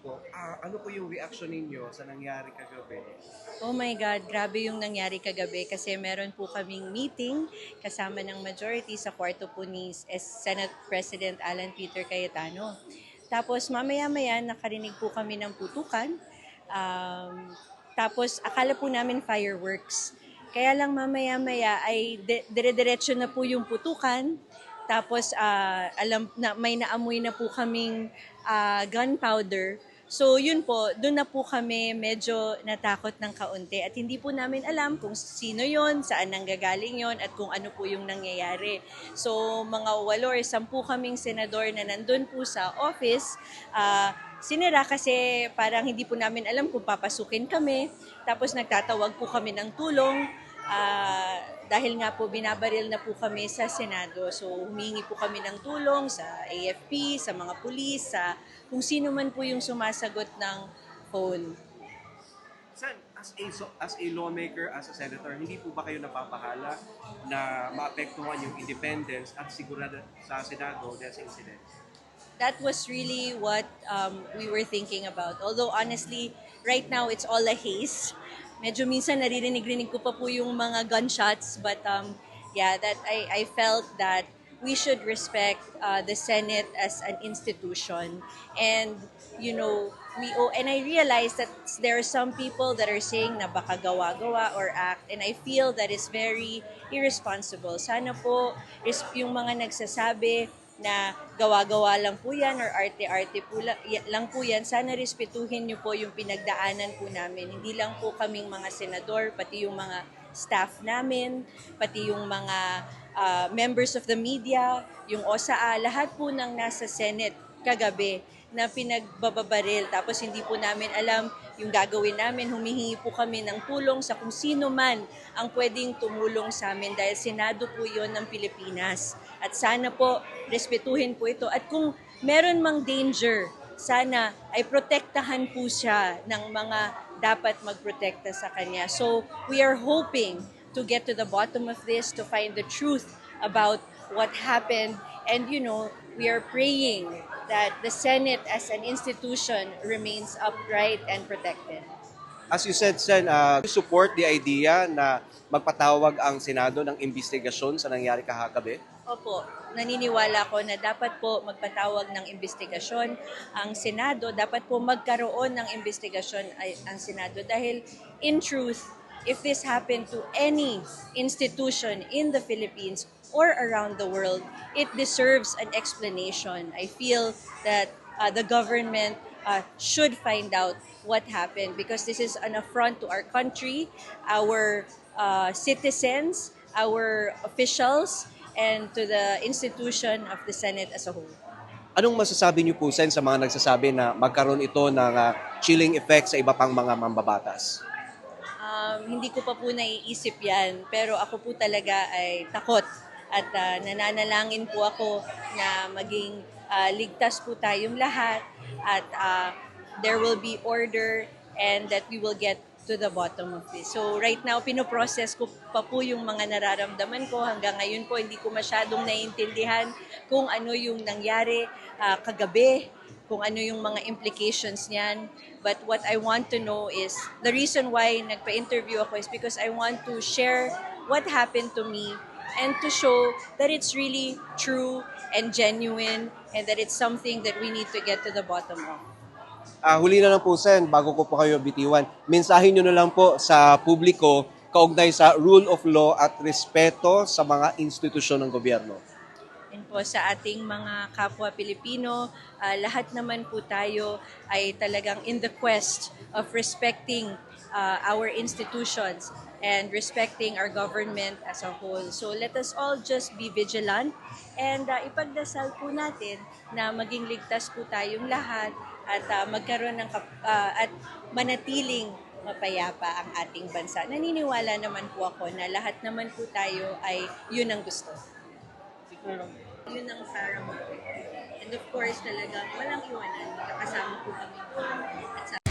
po, ano po yung reaction ninyo sa nangyari kagabi? Oh my God, grabe yung nangyari kagabi kasi meron po kaming meeting kasama ng majority sa kwarto po ni Senate President Alan Peter Cayetano. Tapos mamaya-maya nakarinig po kami ng putukan. Tapos akala po namin fireworks. Kaya lang mamaya-maya ay dire-diretso na po yung putukan. Tapos alam na may naamoy na po kaming gunpowder. So yun po, doon na po kami medyo natakot ng kaunti at hindi po namin alam kung sino yon, saan nanggagaling yon at kung ano po yung nangyayari. So mga 8 or 10 kaming senador na nandun po sa office, sinira kasi parang hindi po namin alam kung papasukin kami. Tapos nagtatawag po kami ng tulong. Dahil nga po binabaril na po kami sa Senado. So humingi po kami ng tulong sa AFP, sa mga pulis, sa kung sino man po yung sumasagot ng phone. Sen, as a lawmaker, as a senator, hindi po ba kayo napapahala na maapektuhan yung independence at sigurado sa Senado dahil sa incident? That was really what we were thinking about. Although honestly, right now it's all a haze. Medyo minsan naririnig-rinig ko pa po yung mga gunshots, but yeah, that I felt that we should respect the Senate as an institution. And you know, and I realized that there are some people that are saying na baka gawa-gawa or act, and I feel that is very irresponsible. Sana po yung mga nagsasabi na gawa-gawa lang po yan or arte-arte po lang po yan, sana respetuhin niyo po yung pinagdaanan po namin. Hindi lang po kaming mga senador, pati yung mga staff namin, pati yung mga members of the media, yung OSAA, lahat po ng nasa Senate kagabi na pinagbababaril. Tapos hindi po namin alam yung gagawin namin. Humihingi po kami ng tulong sa kung sino man ang pwedeng tumulong sa amin dahil Senado po yon ng Pilipinas. At sana po, respetuhin po ito. At kung meron mang danger, sana ay protektahan po siya ng mga dapat magprotekta sa kanya. So we are hoping to get to the bottom of this, to find the truth about what happened. And you know, we are praying that the Senate as an institution remains upright and protected. As you said, Sen, you support the idea na magpatawag ang Senado ng investigasyon sa nangyari kahagabi? Opo, naniniwala ko na dapat po magpatawag ng investigasyon ang Senado, dapat po magkaroon ng investigasyon ang Senado dahil in truth, if this happened to any institution in the Philippines or around the world, it deserves an explanation. I feel that the government should find out what happened because this is an affront to our country, our citizens, our officials, and to the institution of the Senate as a whole. Anong masasabi niyo po, Sen, sa mga nagsasabi na magkaroon ito ng chilling effect sa iba pang mga mambabatas? Hindi ko pa po naiisip yan, pero ako po talaga ay takot at nananalangin po ako na maging ligtas po tayong lahat at there will be order and that we will get to the bottom of this. So right now, pinoprocess ko pa po yung mga nararamdaman ko. Hanggang ngayon po, hindi ko masyadong naiintindihan kung ano yung nangyari kagabi, kung ano yung mga implications niyan. But what I want to know is, the reason why nagpa-interview ako is because I want to share what happened to me and to show that it's really true and genuine and that it's something that we need to get to the bottom of. Huli na lang po, Sen, bago ko po kayo bitiwan, mensahe nyo na lang po sa publiko kaugnay sa rule of law at respeto sa mga institusyon ng gobyerno. And po sa ating mga kapwa Pilipino, lahat naman po tayo ay talagang in the quest of respecting our institutions and respecting our government as a whole. So let us all just be vigilant and ipagdasal po natin na maging ligtas po tayong lahat at magkaroon ng at manatiling mapayapa ang ating bansa. Naniniwala naman po ako na lahat naman po tayo ay yun ang gusto. Yun ang paramount. And of course, talagang walang iwanan. Nakasama po kami doon. At